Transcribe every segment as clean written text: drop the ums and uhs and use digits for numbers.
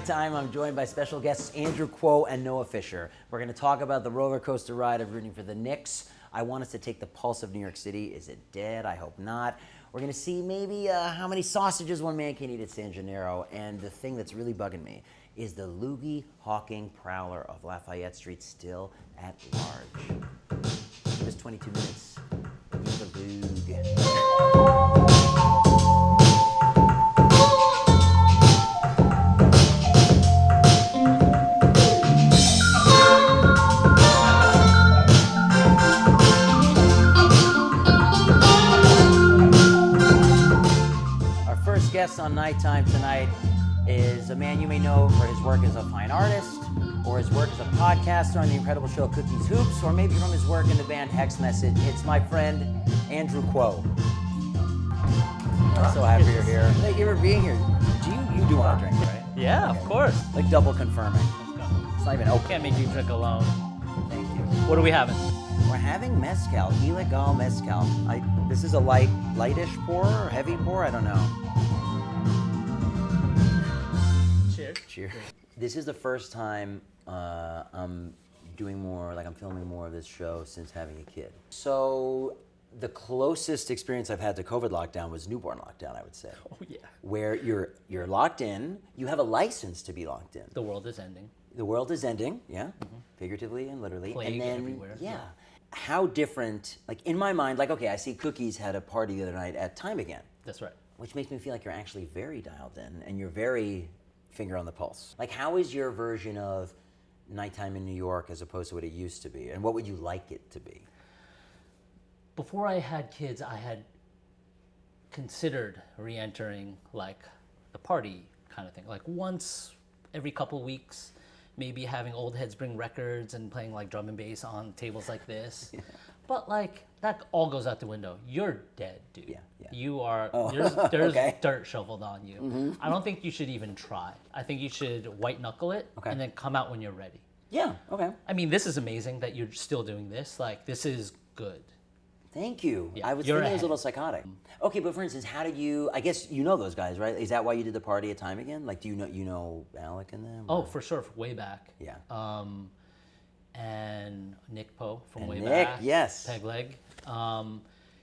Nighttime. I'm joined by special guests Andrew Kuo and Noah Fisher. We're going to talk about the roller coaster ride of rooting for the Knicks. I want us to take the pulse of New York City. Is it dead? I hope not. We're going to see maybe how many sausages one man can eat at San Gennaro. And the thing that's really bugging me is the loogie, hocking prowler of Lafayette Street still at large. Give us 22 minutes. Use the loog. Guest on Nighttime tonight is a man you may know for his work as a fine artist, or his work as a podcaster on the incredible show Cookies Hoops, or maybe from his work in the band Hex Message. It's my friend Andrew Kuo. I'm so happy you're here. Thank you for being here. You do want to drink, right? Yeah, okay. Of course. Like double confirming. Let's go. It's not even open. Can't make you drink alone. Thank you. What are we having? We're having Mezcal, Ilegal Mezcal. This is a lightish pour or heavy pour? I don't know. Cheers. Cheers. This is the first time I'm doing more, like I'm filming more of this show since having a kid. So the closest experience I've had to COVID lockdown was newborn lockdown, I would say. Oh yeah. Where you're locked in, you have a license to be locked in. The world is ending. The world is ending, yeah, figuratively and literally. Plague and then, everywhere. Yeah. How different, like in my mind, like, okay, I see Cookies had a party the other night at Time Again. That's right. Which makes me feel like you're actually very dialed in and you're very finger on the pulse. Like, how is your version of Nighttime in New York as opposed to what it used to be? And what would you like it to be? Before I had kids, I had considered re-entering like the party kind of thing. Like once every couple weeks, maybe having old heads bring records and playing like drum and bass on tables like this. Yeah. But like that all goes out the window. You're dead, dude. Yeah. You are, there's okay. Dirt shoveled on you. Mm-hmm. I don't think you should even try. I think you should white knuckle it and then come out when you're ready. Yeah, okay. I mean, this is amazing that you're still doing this. Like, this is good. Thank you. Yeah, I was thinking it was a little psychotic. Okay, but for instance, how did you, I guess you know those guys, right? Is that why you did the party at Time Again? Like, do you know Alec and them? Or? Oh, for sure, way back. Yeah. And Nick Poe from way Nick, back. yes. Peg Leg.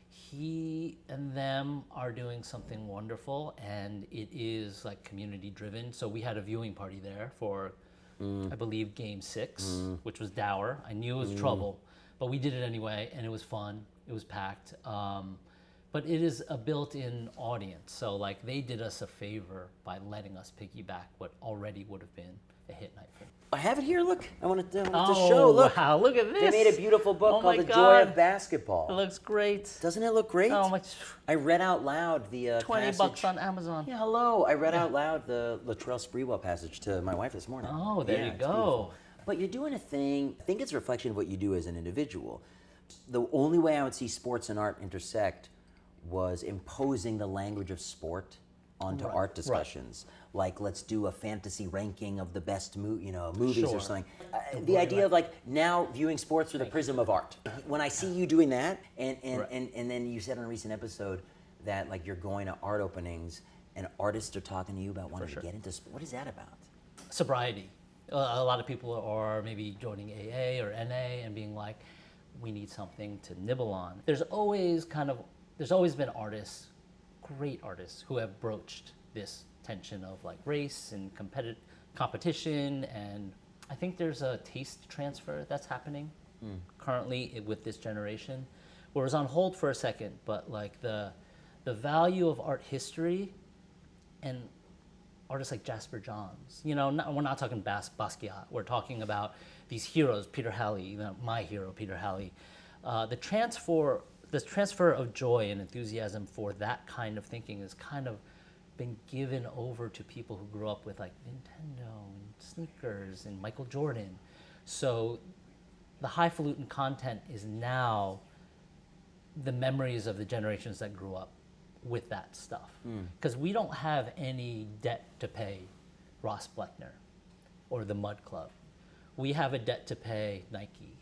He and them are doing something wonderful, and it is like community driven. So we had a viewing party there for, I believe, Game 6, which was dour. I knew it was trouble, but we did it anyway, and it was fun. It was packed. But it is a built-in audience. So like they did us a favor by letting us piggyback what already would have been a hit night for them. I have it here, look. I want to show, look. Wow, look at this. They made a beautiful book called The Joy of Basketball. It looks great. Doesn't it look great? Oh, much. I read out loud the $20 passage. on Amazon. Yeah, hello. I read out loud the Latrell Sprewell passage to my wife this morning. Oh, there you go. But you're doing a thing, I think it's a reflection of what you do as an individual. The only way I would see sports and art intersect was imposing the language of sport onto art discussions. Right. Like, let's do a fantasy ranking of the best movies or something. The idea of like now viewing sports through the prism of art. When I see you doing that, and then you said on a recent episode that like you're going to art openings and artists are talking to you about wanting to get into sport. What is that about? Sobriety. A lot of people are maybe joining AA or NA and being like, we need something to nibble on. There's always been artists, great artists, who have broached this tension of like race and competition, and I think there's a taste transfer that's happening currently with this generation, where it's on hold for a second, but like the value of art history and artists like Jasper Johns, we're not talking Basquiat, we're talking about these heroes, Peter Halley, my hero, Peter Halley, the transfer of joy and enthusiasm for that kind of thinking is kind of been given over to people who grew up with like Nintendo and sneakers and Michael Jordan. So the highfalutin content is now the memories of the generations that grew up with that stuff. Because we don't have any debt to pay Ross Bleckner or the Mud Club. We have a debt to pay Nike,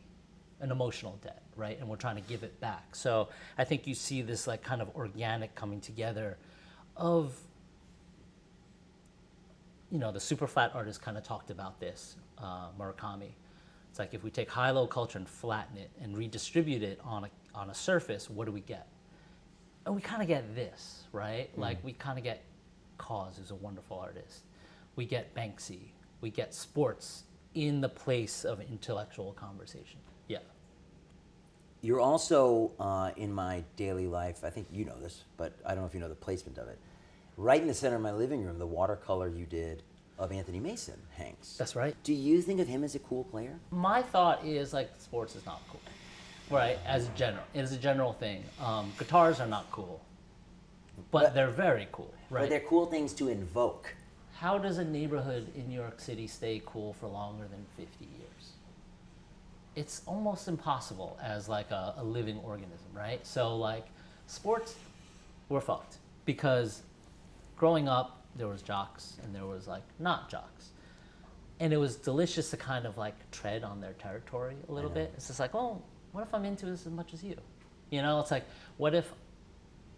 an emotional debt, right? And we're trying to give it back. So I think you see this like kind of organic coming together of the super flat artist kind of talked about this, Murakami. It's like if we take high-low culture and flatten it and redistribute it on a surface, what do we get? And we kind of get this, right? Like we kind of get Kaws, who's a wonderful artist. We get Banksy. We get sports in the place of intellectual conversation. Yeah. You're also in my daily life, I think you know this, but I don't know if you know the placement of it. Right in the center of my living room, the watercolor you did of Anthony Mason hangs. That's right. Do you think of him as a cool player? My thought is like sports is not cool, right? As a general thing, guitars are not cool, but they're very cool, right? But they're cool things to invoke. How does a neighborhood in New York City stay cool for longer than 50 years? It's almost impossible as like a living organism, right? So like sports, we're fucked because growing up, there was jocks and there was like not jocks. And it was delicious to kind of like tread on their territory a little bit. It's just like, oh, what if I'm into this as much as you? It's like, what if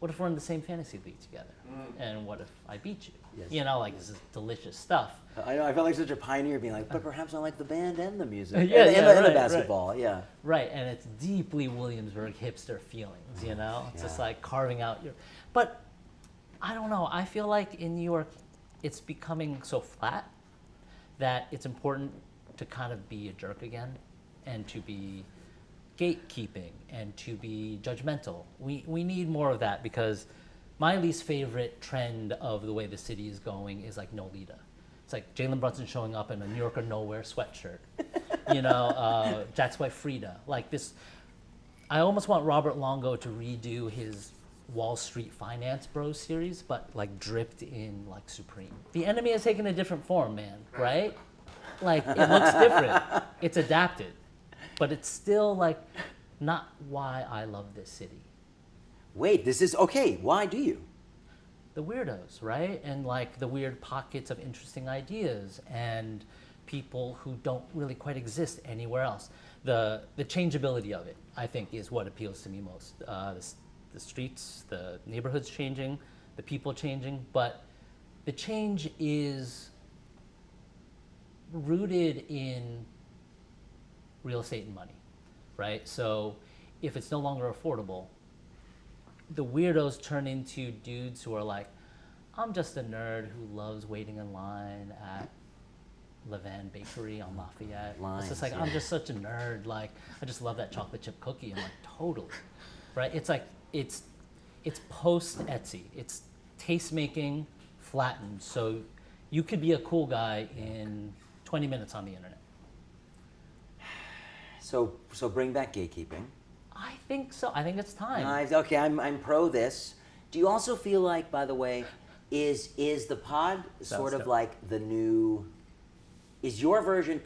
we're in the same fantasy league together? And what if I beat you? Yes. Like this is delicious stuff. I know, I felt like such a pioneer being like, but perhaps I like the band and the music. and the basketball, yeah. Right, and it's deeply Williamsburg hipster feelings, It's just like carving out but I don't know, I feel like in New York, it's becoming so flat that it's important to kind of be a jerk again and to be gatekeeping and to be judgmental. We need more of that because my least favorite trend of the way the city is going is like Nolita. It's like Jalen Brunson showing up in a New Yorker Nowhere sweatshirt. Jack's wife Frida. Like this, I almost want Robert Longo to redo his Wall Street Finance Bros series, but like dripped in like Supreme. The enemy has taken a different form, man, right? Like it looks different. It's adapted. But it's still like not why I love this city. Wait, this is okay. Why do you? The weirdos, right? And like the weird pockets of interesting ideas and people who don't really quite exist anywhere else. The changeability of it, I think, is what appeals to me most. The streets, the neighborhoods changing, the people changing, but the change is rooted in real estate and money, right? So if it's no longer affordable, the weirdos turn into dudes who are like, I'm just a nerd who loves waiting in line at Levan Bakery on Lafayette. It's just like, I'm just such a nerd. Like, I just love that chocolate chip cookie. I'm like, totally, right? It's like, it's post Etsy. It's taste making flattened. So you could be a cool guy in 20 minutes on the internet. So bring back gatekeeping. I think so. I think it's time. Okay, I'm pro this. Do you also feel like, by the way, is the pod sort of like the new? Is your version?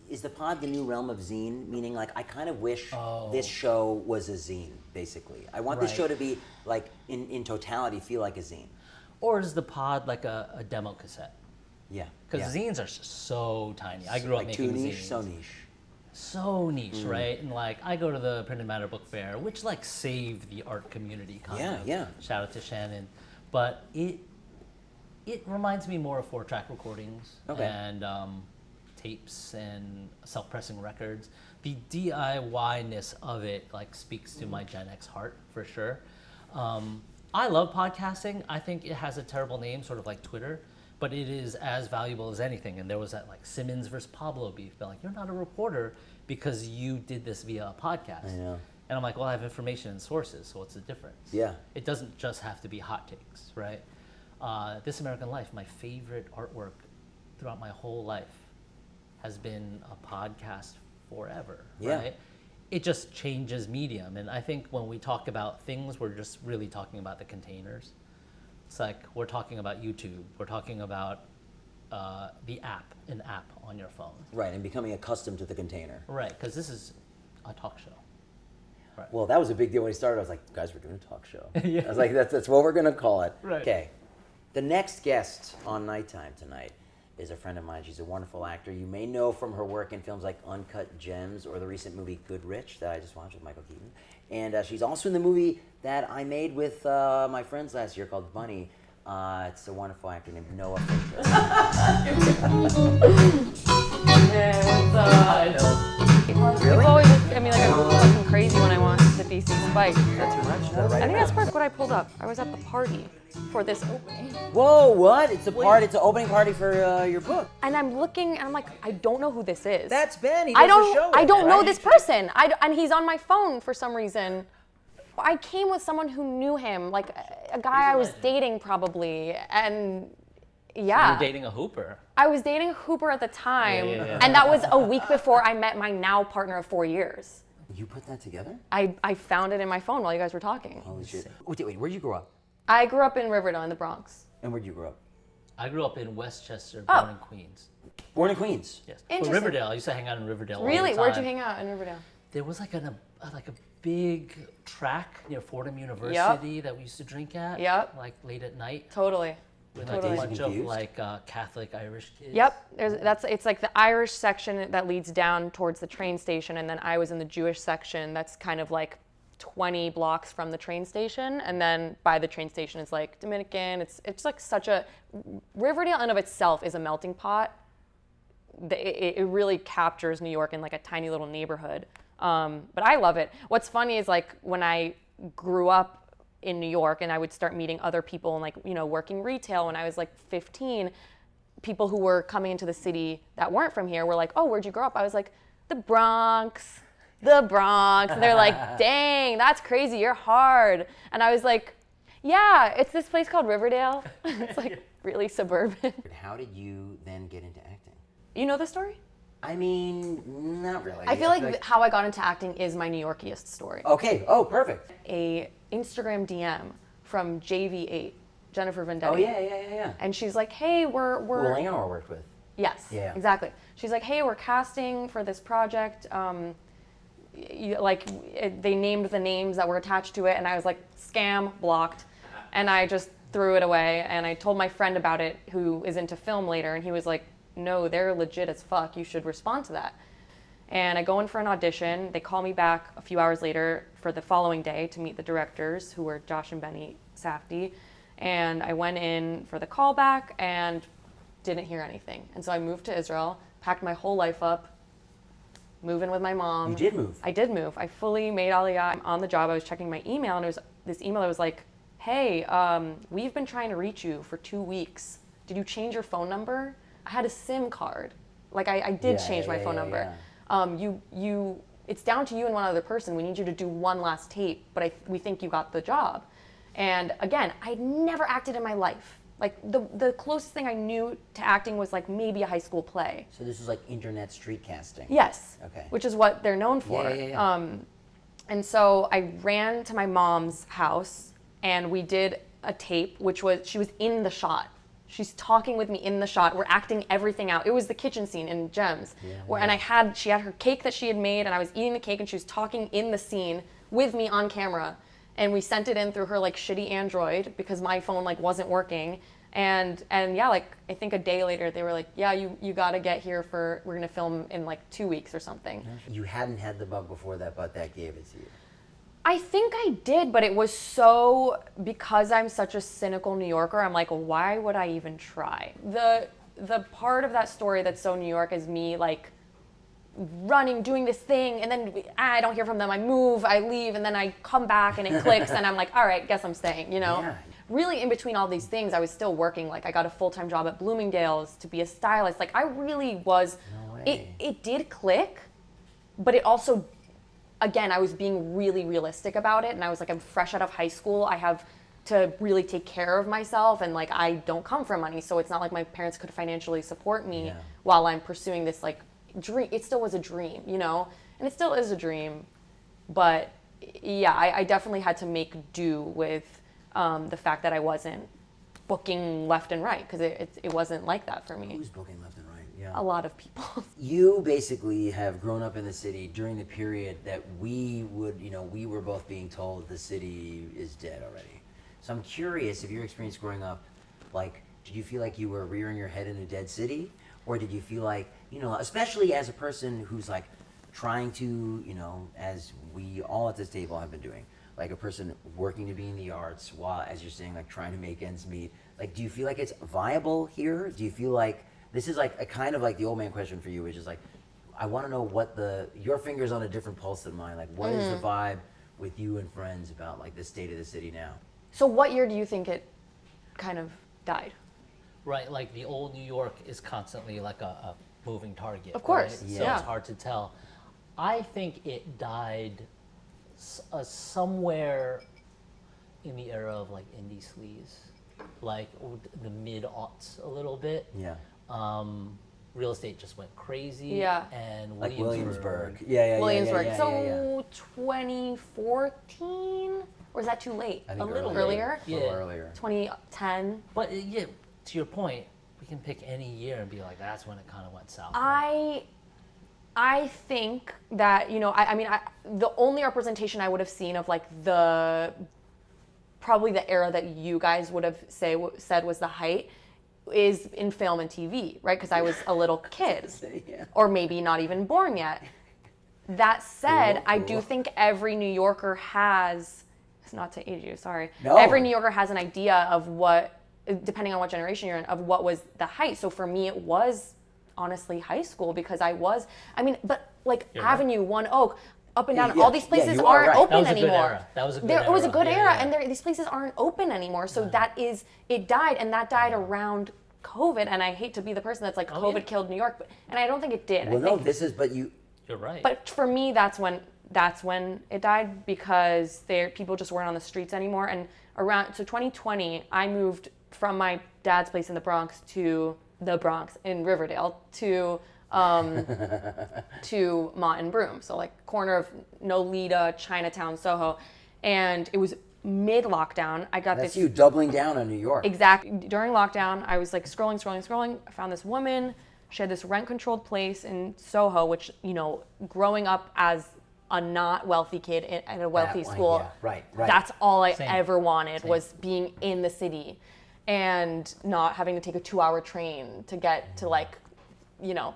Is the pod the new realm of zine? Meaning, like, I kind of wish this show was a zine. Basically, I want this show to be like in totality feel like a zine. Or is the pod like a demo cassette? Yeah. Because zines are so tiny. I grew up making zines. So niche, right? And like, I go to the Printed Matter Book Fair, which like saved the art community kind of. Yeah. Shout out to Shannon. But it reminds me more of 4-track recordings and tapes and self-pressing records. The DIY-ness of it like speaks to my Gen X heart for sure. I love podcasting. I think it has a terrible name, sort of like Twitter, but it is as valuable as anything. And there was that like Simmons versus Pablo beef. They're like, you're not a reporter because you did this via a podcast. I know. And I'm like, well, I have information and sources, so what's the difference? Yeah. It doesn't just have to be hot takes, right? This American Life, my favorite artwork throughout my whole life has been a podcast forever, right? It just changes medium. And I think when we talk about things, we're just really talking about the containers. It's like we're talking about YouTube. We're talking about the app, an app on your phone. Right, and becoming accustomed to the container. Right, because this is a talk show. Right. Well, that was a big deal when he started. I was like, guys, we're doing a talk show. I was like, that's what we're going to call it. Right. Okay. The next guest on Nighttime tonight is a friend of mine. She's a wonderful actor. You may know from her work in films like Uncut Gems or the recent movie Good Rich that I just watched with Michael Keaton. And she's also in the movie that I made with my friends last year called Bunny. It's a wonderful actor named NOA Fisher. I know. People always look at me like I'm fucking crazy when I want the DC Spike. That's too much. Is that right? I think that's part of what I pulled up. I was at the party for this opening. Whoa! What? It's a party. It's an opening party for your book. And I'm looking, and I'm like, I don't know who this is. That's Ben. He does the show. I don't know this person. And he's on my phone for some reason. I came with someone who knew him, like a guy I was dating probably, and yeah. You were dating a hooper. I was dating a hooper at the time, Yeah. and that was a week before I met my now partner of 4 years. You put that together? I found it in my phone while you guys were talking. Holy shit! Wait. Where'd you grow up? I grew up in Riverdale in the Bronx. And where'd you grow up? I grew up in Westchester, born in Queens. Born in Queens. Yes. Interesting. But Riverdale. I used to hang out in Riverdale. Really? All the time. Where'd you hang out in Riverdale? There was like a big track near Fordham University that we used to drink at. Yep. Like late at night. Totally. With like Totally. a bunch of Confused? like Catholic Irish kids. Yep. It's like the Irish section that leads down towards the train station, and then I was in the Jewish section that's kind of like 20 blocks from the train station, and then by the train station is like Dominican. It's like such a Riverdale in and of itself is a melting pot. It really captures New York in like a tiny little neighborhood. But I love it. What's funny is like when I grew up in New York and I would start meeting other people and like, you know, working retail when I was like 15, people who were coming into the city that weren't from here were like, oh, where'd you grow up? I was like, the Bronx. And they're like, dang, that's crazy. You're hard. And I was like, yeah, it's this place called Riverdale. It's like really suburban. How did you then get into acting? You know the story? I mean, not really. I feel like how I got into acting is my New Yorkiest story. Okay. Oh, perfect. A Instagram DM from JV8, Jennifer Vendetti. Oh yeah. And she's like, hey, we're Will Anor worked with. Yes, Yeah. exactly. She's like, hey, we're casting for this project. They named the names that were attached to it, and I was like, scam, blocked. And I just threw it away, and I told my friend about it, who is into film later, and he was like, no, they're legit as fuck. You should respond to that. And I go in for an audition. They call me back a few hours later for the following day to meet the directors, who were Josh and Benny Safdie. And I went in for the callback and didn't hear anything. And so I moved to Israel, packed my whole life up, moved in with my mom. You did move. I did move. I fully made Aliyah. I'm on the job. I was checking my email, and it was this email that was like, hey, we've been trying to reach you for 2 weeks. Did you change your phone number? I had a SIM card. Like I did change my phone number. It's down to you and one other person. We need you to do one last tape, but we think you got the job. And again, I'd never acted in my life. Like the closest thing I knew to acting was like maybe a high school play. So this was like internet street casting. Yes. Okay. Which is what they're known for. Yeah. And so I ran to my mom's house and we did a tape, she was in the shot. She's talking with me in the shot. We're acting everything out. It was the kitchen scene in Gems. And she had her cake that she had made, and I was eating the cake, and she was talking in the scene with me on camera. And we sent it in through her like shitty Android because my phone like wasn't working. And yeah, like I think a day later they were like, yeah, you gotta get here we're gonna film in like 2 weeks or something. You hadn't had the bug before that, but that gave it to you. I think I did, but it was so, because I'm such a cynical New Yorker, I'm like, why would I even try? The part of that story that's so New York is me like running, doing this thing, and then I don't hear from them, I move, I leave, and then I come back and it clicks, and I'm like, all right, guess I'm staying, you know? Yeah. Really in between all these things, I was still working. Like I got a full-time job at Bloomingdale's to be a stylist. Like I really was, No way. it did click, but it also, again, I was being really realistic about it, and I was like, I'm fresh out of high school. I have to really take care of myself, and like I don't come from money, so it's not like my parents could financially support me while I'm pursuing this like dream. It still was a dream, you know, and it still is a dream, but yeah, I definitely had to make do with the fact that I wasn't booking left and right, because it wasn't like that for me. Who's booking left and right? Yeah. A lot of people. You basically have grown up in the city during the period that we were both being told the city is dead already. So I'm curious if your experience growing up, like, did you feel like you were rearing your head in a dead city? Or did you feel like, especially as a person who's like trying to, as we all at this table have been doing, like a person working to be in the arts while, as you're saying, like trying to make ends meet, Like, do you feel like it's viable here? Do you feel like this is like a kind of like the old man question for you, which is like, I want to know what your finger's on a different pulse than mine. Like, what is the vibe with you and friends about like the state of the city now? So what year do you think it kind of died? Right, like the old New York is constantly like a moving target. Of course, right? So yeah. it's hard to tell. I think it died somewhere in the era of like indie sleaze, like the mid-aughts a little bit. Yeah. Real estate just went crazy. Yeah. And Like Williamsburg. Williamsburg. Yeah. Williamsburg. Yeah. So 2014, or is that too late? I think A little earlier. earlier. A little Yeah. earlier. 2010. But yeah, to your point, we can pick any year and be like, that's when it kind of went south. I think that, you know, I mean, the only representation I would have seen of like probably the era that you guys would have said was the height is in film and TV, right? Because I was a little kid, Yeah. or maybe not even born yet. That said, I do Cool. think every New Yorker has, not to age you, sorry. No. Every New Yorker has an idea of what, depending on what generation you're in, of what was the height. So for me, it was honestly high school because but like You're Avenue, One Oak, up and down, Yeah, all these yeah, places you are aren't right. That open was a good anymore. era. That was a good It was a era. good Yeah, era, yeah. and these places aren't open anymore. So it died, and that died around COVID. And I hate to be the person that's like COVID yeah. killed New York, and I don't think it did. Well, I think, You're right. but for me, that's when it died because people just weren't on the streets anymore. And so 2020, I moved from my dad's place in the Bronx to the Bronx in Riverdale to Mott and Broome, so like corner of Nolita, Chinatown, Soho, and it was mid-lockdown. I got That's this you doubling down on New York. exact during lockdown. I was like scrolling. I found this woman. She had this rent-controlled place in Soho, which, you know, growing up as a not wealthy kid at a wealthy That one, school, yeah, right. that's all I Same. ever wanted Same. was being in the city and not having to take a 2-hour train to get to like, you know,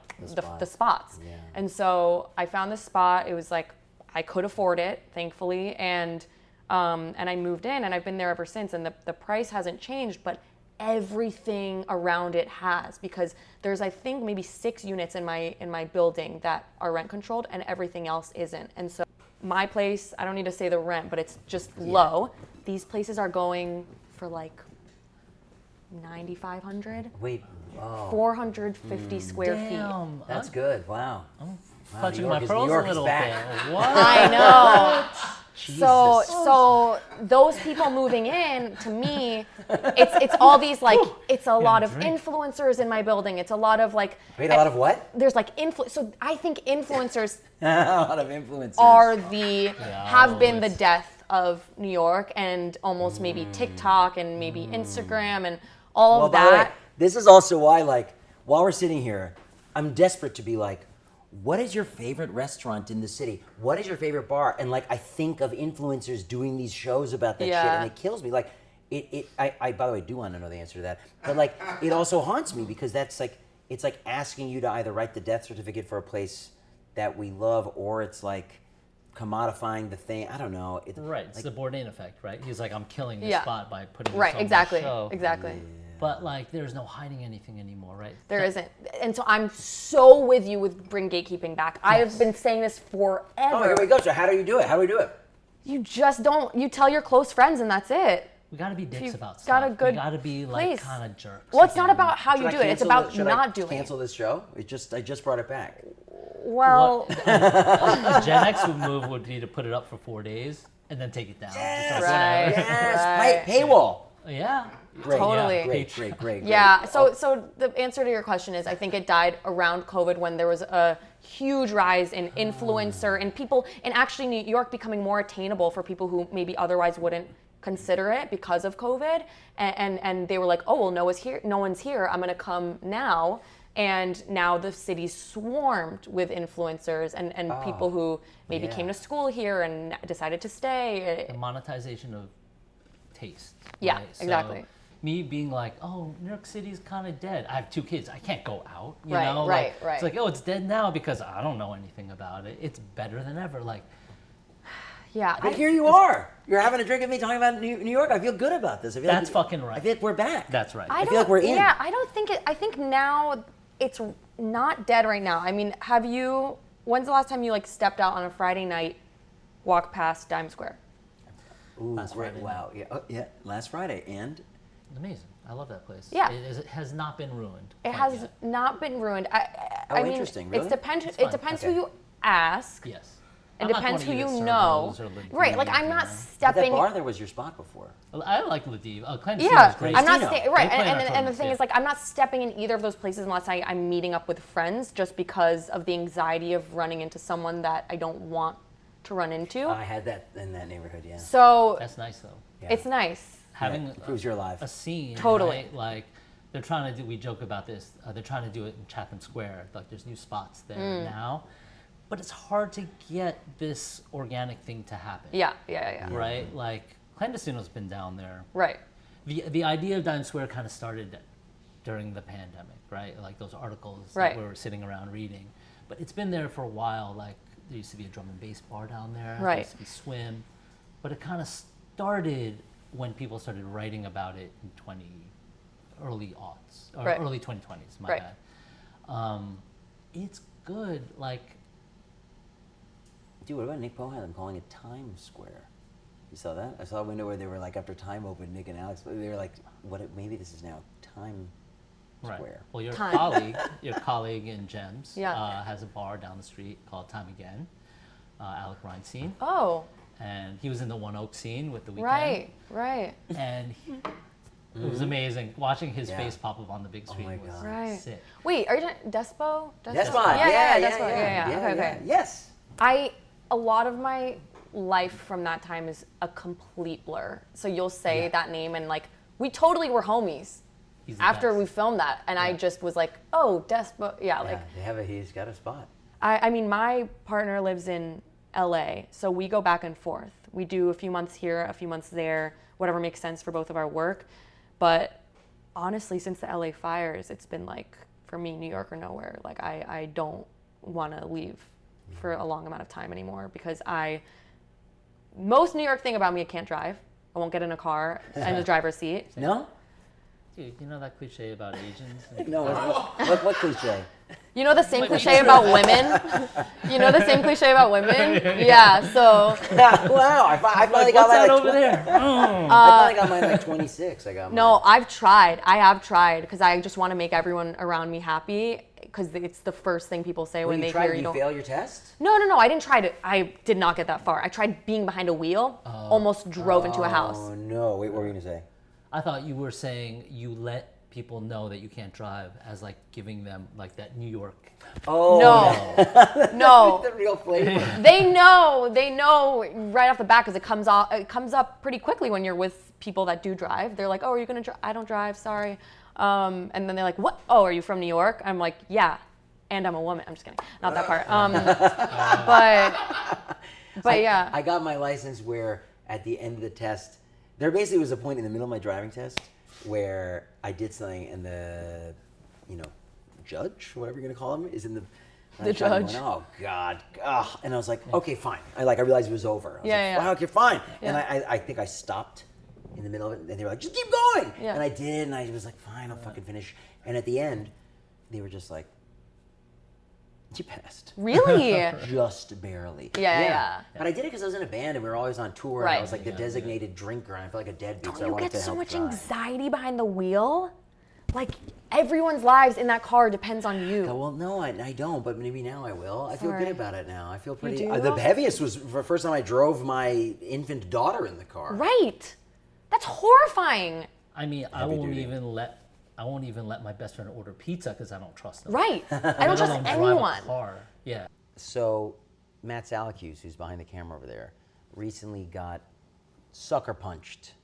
the spots. Yeah. And so I found this spot. It was like I could afford it, thankfully, and I moved in, and I've been there ever since. And the price hasn't changed, but everything around it has, because there's, I think, maybe 6 units in my building that are rent controlled, and everything else isn't. And so my place, I don't need to say the rent, but it's just low. These places are going for like $9,500. Wait. Oh, 450 square feet. Damn. that's good. Wow. Clutching New my York is- pearls New a York is little back. bit. What? I know. Jesus. So those people moving in, to me, it's all these like, it's a lot of influencers in my building. It's a lot of like. Wait, a lot of what? There's like so I think influencers A lot of influencers. are have been the it's- death of New York, and almost maybe TikTok and maybe Instagram and all Well, of by the way, that. this is also why, like, while we're sitting here, I'm desperate to be like, what is your favorite restaurant in the city? What is your favorite bar? And like, I think of influencers doing these shows about that shit, Yeah. and it kills me. Like, I by the way do want to know the answer to that, but like, it also haunts me because that's like, it's like asking you to either write the death certificate for a place that we love, or it's like commodifying the thing. I don't know. Right, it's the Bourdain effect, right? He's like, I'm killing this Yeah. spot by putting Right, this on exactly, my show. exactly. But like, there's no hiding anything anymore, right? There isn't. And so I'm so with you with bring gatekeeping back. I have been saying this forever. Oh, here we go. So how do you do it? How do we do it? You just don't, you tell your close friends and that's it. We gotta be dicks you've about stuff. got a good we gotta be like place. kind of jerks. Well, it's not about how Should you I do it. It's cancel about should not I doing cancel it. this show? I just brought it back. Well, Gen X move would be to put it up for 4 days and then take it down. Just like, Right. whatever. Yes, Right. paywall. Yeah. Great. Totally. Yeah, great. yeah. So the answer to your question is, I think it died around COVID when there was a huge rise in influencer and people, and actually New York becoming more attainable for people who maybe otherwise wouldn't consider it because of COVID. And they were like, oh, well, no one's here. I'm going to come now. And now the city's swarmed with influencers and people who maybe came to school here and decided to stay. The monetization of taste. Yeah, right? So exactly. me being like, oh, New York City's kind of dead. I have 2 kids. I can't go out. You Right, know? right, Like, right. It's like, oh, it's dead now because I don't know anything about it. It's better than ever. Like, Yeah. But here you are. You're having a drink with me talking about New York. I feel good about this. I feel That's like fucking right. I feel like we're back. That's right. I feel like we're in. Yeah, I don't think it. I think now it's not dead right now. I mean, when's the last time you like stepped out on a Friday night, walked past Dime Square? Ooh, Last great. Friday. Wow. Yeah. Oh, yeah. Last Friday. And It's amazing. I love that place. Yeah. It has not been ruined. It quite has yet. not been ruined. Oh, I mean, interesting. Really? It depends. It's It fine. depends Okay. who you ask. Yes. It I'm not depends who going to you eat at know. Cervo's or Le Right. Like Dive, I'm you not know? but stepping. that bar there was your spot before. I like Le Dive. Clandestine Yeah, is great. I'm not Christina. right, They play in our and the tournaments, thing yeah. is, like, I'm not stepping in either of those places unless I'm meeting up with friends, just because of the anxiety of running into someone that I don't want to run into. I had that in that neighborhood. Yeah. So That's nice though. Yeah. it's nice. Having it proves you're alive. a scene. Totally. Right? Like they're trying to do. We joke about this. They're trying to do it in Chatham Square. Like there's new spots there now, but it's hard to get this organic thing to happen. Yeah. Right. Like Clandestino's been down there. Right. The idea of Dime Square kind of started during the pandemic, right? Like those articles Right. that we were sitting around reading. But it's been there for a while. Like there used to be a drum and bass bar down there. There Right. used to be swim. But it kind of started when people started writing about it in early aughts or Right. early 2020s. My Right. bad. It's good. Like Dude, what about Nick Poe had them calling it Times Square? You saw that? I saw a window where they were like, after Time opened, Nick and Alex, they were like, maybe this is now Time right. Square. Well, your Time. colleague in Gems, Yeah. has a bar down the street called Time Again. Alec Reinstein. Oh. And he was in the One Oak scene with the Weeknd. Right. And it was amazing watching his Yeah. face pop up on the big screen. my was God. Right. sick. Wait, are you talking Despo? Despot. Yeah, yeah, Despo. yeah, Yeah. Okay. Yes. A lot of my life from that time is a complete blur. So you'll say Yeah. that name and like we totally were homies He's the after best. we filmed that, and I just was like, oh, Despo. Yeah, like He's got a spot. I mean, my partner lives in LA, so we go back and forth. We do a few months here, a few months there, whatever makes sense for both of our work. But honestly, since the LA fires, it's been like, for me, New York or nowhere. Like, I don't want to leave for a long amount of time anymore because most New York thing about me, I can't drive. I won't get in a car in the driver's seat. No? Dude, you know that cliche about Asians? No. What cliche? You know the same cliche about women? You know the same cliche about women? Yeah, so Wow, I finally got What's that mine over like there? I finally got mine like 26. I got mine. no, I've tried. I have tried because I just want to make everyone around me happy because it's the first thing people say when you they tried, hear did you you don't. fail your test? No, I didn't try to. I did not get that far. I tried being behind a wheel, almost drove into a house. Oh no! Wait, what were you gonna say? I thought you were saying you let people know that you can't drive as like giving them like that New York. Oh No, the real flavor. they know right off the bat because it comes up pretty quickly when you're with people that do drive. They're like, oh, are you gonna drive? I don't drive, sorry. And then they're like, what? Oh, are you from New York? I'm like, yeah, and I'm a woman. I'm just kidding, not that part. But yeah. I got my license where at the end of the test, there basically was a point in the middle of my driving test where I did something and the, judge, whatever you're gonna call him, is in the. The judge. Going, oh God. Ugh. And I was like, okay, fine. I realized it was over. I was Yeah. Wow, okay, fine. Yeah. And I think I stopped in the middle of it, and they were like, just keep going. Yeah. And I did, and I was like, fine, I'll fucking finish. And at the end, they were just like, you passed. Really? Just barely. Yeah. But I did it because I was in a band and we were always on tour. And Right. I was like the designated drinker, and I felt like a deadbeat. Don't so I you wanted get to so help much drive. anxiety behind the wheel? Like everyone's lives in that car depends on you. Oh, well, no, I don't. But maybe now I will. I feel Sorry. good about it now. I feel pretty. do? The heaviest was for the first time I drove my infant daughter in the car. Right. That's horrifying. I mean, I Heavy won't duty. even let my best friend order pizza because I don't trust them. Right. I don't Let trust alone drive a anyone. car. Yeah. So, Matt Salacuse, who's behind the camera over there, recently got sucker punched.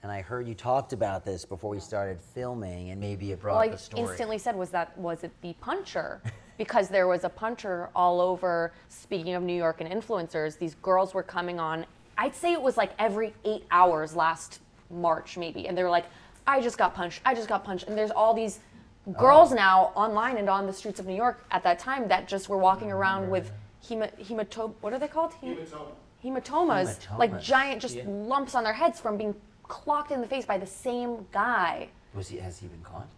And I heard you talked about this before we started filming, and maybe it brought Well, I the story. instantly said, was it the puncher? Because there was a puncher all over. Speaking of New York and influencers, these girls were coming on. I'd say it was like every 8 hours last March, maybe. And they were like, I just got punched. And there's all these girls now online and on the streets of New York at that time that just were walking around with what are they called? hematomas, like Hematomas. giant just lumps on their heads from being clocked in the face by the same guy. Has he been caught?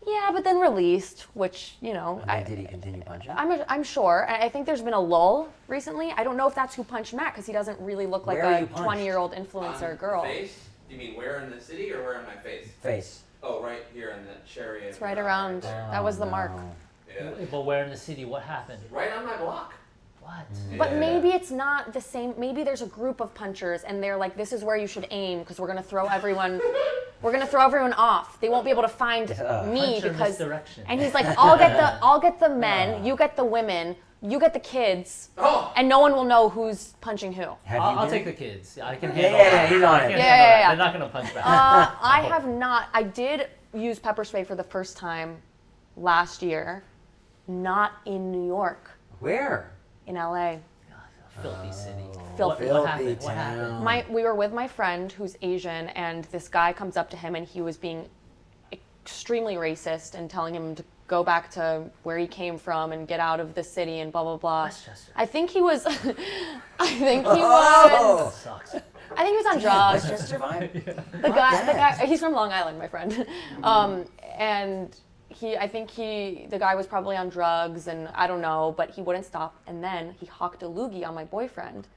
Yeah, but then released, which, you know, And then did he continue punching? I'm sure. And I think there's been a lull recently. I don't know if that's who punched Matt, because he doesn't really look like Where are a you punched? 20-year-old influencer girl. Face? Do you mean where in the city or where in my face? Face. Oh, right here in the cherry. It's right around. That was the mark. Yeah. But where in the city? What happened? Right on my block. What? But Yeah. maybe it's not the same. Maybe there's a group of punchers, and they're like, "This is where you should aim, because we're gonna throw everyone. We're gonna throw everyone off. They won't be able to find me Puncher because." misdirection. And he's like, "I'll get the men. You get the women. You get the kids, Oh! and no one will know who's punching who." Have I'll, you I'll been? take the kids. I can Yeah, handle yeah, that. he's on I it. can Yeah, handle yeah, that. yeah. They're not gonna punch back. I have not. I did use pepper spray for the first time last year, not in New York, Where? in LA. Filthy city. Filthy. What happened? Filthy What happened? town. We were with my friend who's Asian, and this guy comes up to him, and he was being extremely racist and telling him to go back to where he came from and get out of the city and blah blah blah. Westchester. I think he was. I think he Oh! was. Sucks. I think he was on drugs. Westchester vibe? The guy, he's from Long Island, my friend, and the guy was probably on drugs, and I don't know, but he wouldn't stop, and then he hocked a loogie on my boyfriend,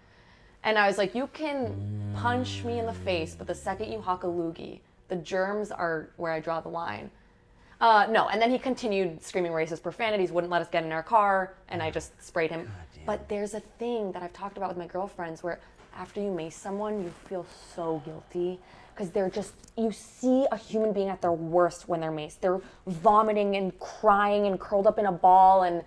and I was like, you can punch me in the face, but the second you hock a loogie, the germs are where I draw the line. No, and then he continued screaming racist profanities, wouldn't let us get in our car, and I just sprayed him. But there's a thing that I've talked about with my girlfriends where after you mace someone, you feel so guilty because you see a human being at their worst when they're maced. They're vomiting and crying and curled up in a ball, and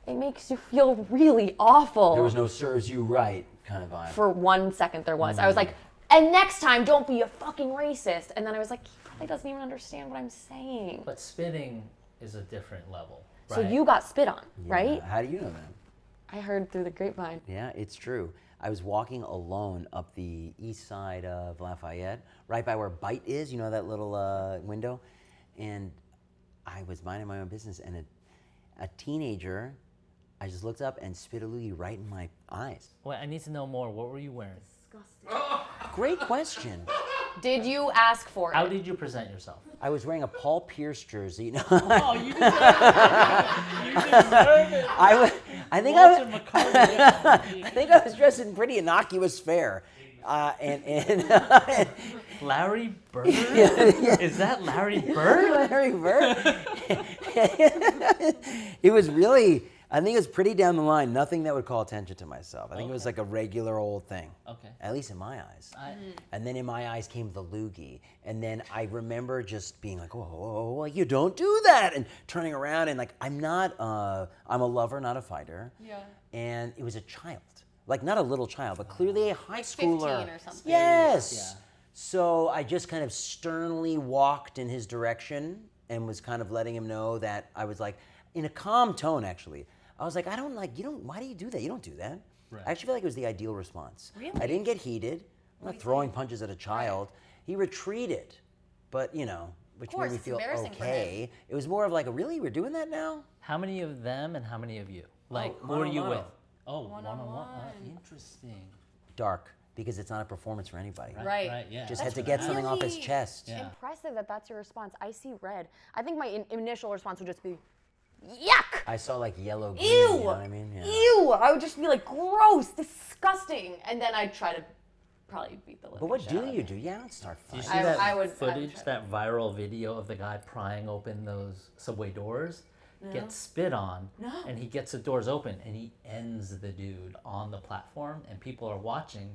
it makes you feel really awful. There was no serves you right kind of vibe. For 1 second there was. I was like, and next time, don't be a fucking racist. And then I was like, he probably doesn't even understand what I'm saying. But spitting is a different level. So right? you got spit on, Yeah. right? How do you know that? I heard through the grapevine. Yeah, it's true. I was walking alone up the east side of Lafayette, right by where Bite is, you know that little window? And I was minding my own business, and a teenager, I just looked up and spit a loogie right in my eyes. Wait, I need to know more. What were you wearing? Great question. Did you ask for it? How did you present yourself? I was wearing a Paul Pierce jersey. No, Oh, you deserve it. You deserve it. I think Walter I McCartney. think I was dressed in pretty innocuous fare. And Larry Bird? Is that Larry Bird? Larry Bird. It was really, I think it was pretty down the line. Nothing that would call attention to myself. I think it was like a regular old thing. Okay. At least in my eyes. And then in my eyes came the loogie. And then I remember just being like, whoa, you don't do that. And turning around and like, I'm a lover, not a fighter. Yeah. And it was a child. Like not a little child, but clearly a high schooler. 15 or something. Yes. Yeah. So I just kind of sternly walked in his direction and was kind of letting him know that I was like, in a calm tone actually, I was like, why do you do that? You don't do that. Right. I actually feel like it was the ideal response. Really? I didn't get heated. I'm not throwing punches at a child. He retreated, but which course, made me it's feel embarrassing for okay. It was more of like, really, we're doing that now? How many of them and how many of you? Like, Oh, who are you one-on-one. with? Oh, one-on-one. One-on-one. Interesting. Dark, because it's not a performance for anybody. Right. Right, yeah. Just That's had to get something off his really chest. Yeah. Impressive that that's your response. I see red. I think my initial response would just be, yuck! I saw like yellow green, Ew! you know what I mean? Yeah. Ew! I would just be like, gross, disgusting. And then I'd try to probably beat the living But what shit do out of you it. do? Yeah, I don't start Did you fighting. see that I would footage, try. that viral video of the guy prying open those subway doors? Gets spit on, and he gets the doors open, and he ends the dude on the platform, and people are watching,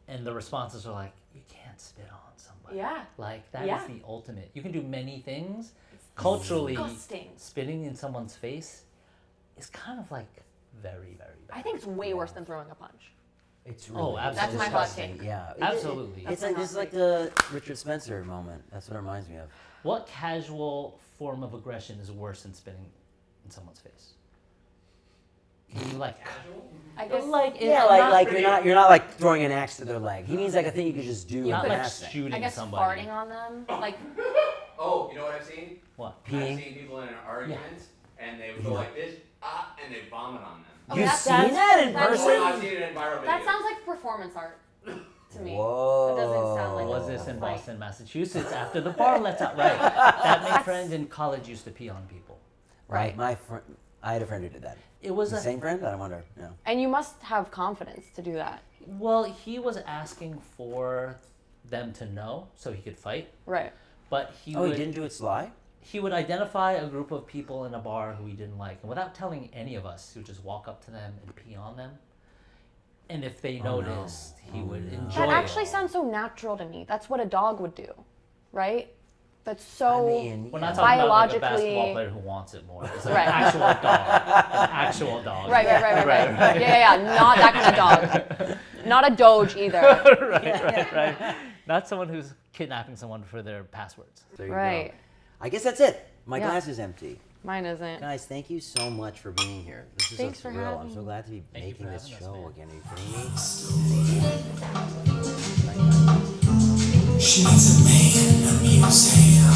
and the responses are like, you can't spit on somebody. Yeah. Like, that is Yeah. the ultimate. You can do many things. Culturally, disgusting. spitting in someone's face is kind of like very, very bad. I think it's way worse than throwing a punch. It's Oh, really absolutely. That's my hot disgusting. take. Yeah. Absolutely. It's like this is like the Richard Spencer moment. That's what it reminds me of. What casual form of aggression is worse than spitting in someone's face? Can you like I guess Yeah, like you're not like throwing an axe to their leg. He means like a thing you could just do not in like passing. shooting I guess somebody? farting on them. Like, Oh, you know what I've seen? What? I've Peeing. seen people in an argument and they would go like this, and they vomit on them. You've that's- seen that in that's- person? I've seen it in viral videos. That sounds like performance art to me. Whoa. It doesn't sound like Was this in like- Boston, Massachusetts after the bar lets out? Right. That my friend in college used to pee on people. Right. I had a friend who did that. It was The a same friend? I wonder. Yeah. And you must have confidence to do that. well. He was asking for them to know so he could fight, Right. but he Oh, would he didn't do it sly? he would identify a group of people in a bar who he didn't like, and without telling any of us, he would just walk up to them and pee on them. And if they noticed, he would enjoy That it. actually sounds so natural to me. That's what a dog would do, right? That's so We're not talking about like a basketball biologically. player who wants it more. It's an Right. actual dog. An actual dog. Right. Yeah. Not that kind of dog. Not a doge either. right. Not someone who's kidnapping someone for their passwords. There you Right. go. I guess that's it. My Yeah. glass is empty. Mine isn't. Guys, thank you so much for being here. This is Thanks so for surreal. having I'm so me. glad to be Thank you making for this having us, show man. again. Are you kidding me? She needs a man, a museum.